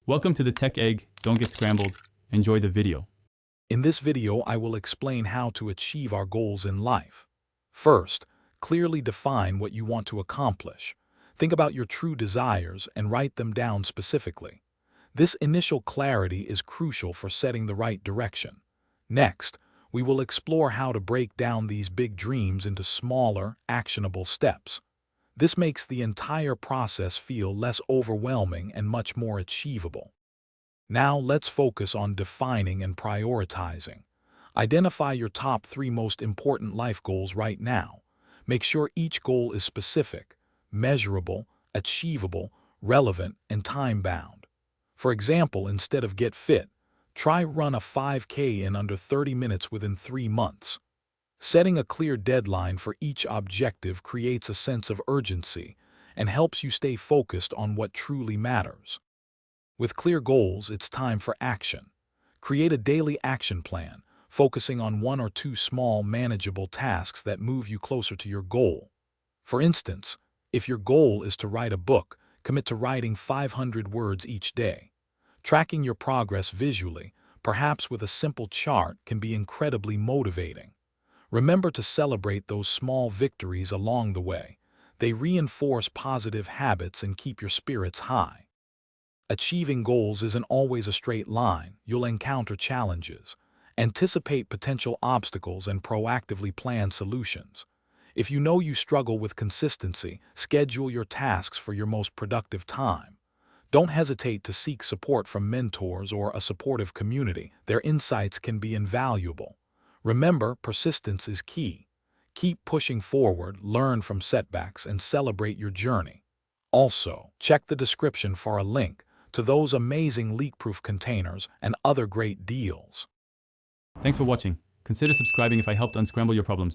Welcome to the Tech Egg. Don't get scrambled. Enjoy the video. In this video, I will explain how to achieve our goals in life. First, clearly define what you want to accomplish. Think about your true desires and write them down specifically. This initial clarity is crucial for setting the right direction. Next, we will explore how to break down these big dreams into smaller, actionable steps. This makes the entire process feel less overwhelming and much more achievable. Now let's focus on defining and prioritizing. Identify your top 3 most important life goals right now. Make sure each goal is specific, measurable, achievable, relevant, and time-bound. For example, instead of get fit, try run a 5K in under 30 minutes within 3 months. Setting a clear deadline for each objective creates a sense of urgency and helps you stay focused on what truly matters. With clear goals, it's time for action. Create a daily action plan, focusing on 1 or 2 small, manageable tasks that move you closer to your goal. For instance, if your goal is to write a book, commit to writing 500 words each day. Tracking your progress visually, perhaps with a simple chart, can be incredibly motivating. Remember to celebrate those small victories along the way. They reinforce positive habits and keep your spirits high. Achieving goals isn't always a straight line. You'll encounter challenges. Anticipate potential obstacles and proactively plan solutions. If you know you struggle with consistency, schedule your tasks for your most productive time. Don't hesitate to seek support from mentors or a supportive community. Their insights can be invaluable. Remember, persistence is key. Keep pushing forward, learn from setbacks, and celebrate your journey. Also, check the description for a link to those amazing leak-proof containers and other great deals. Thanks for watching. Consider subscribing if I helped unscramble your problems.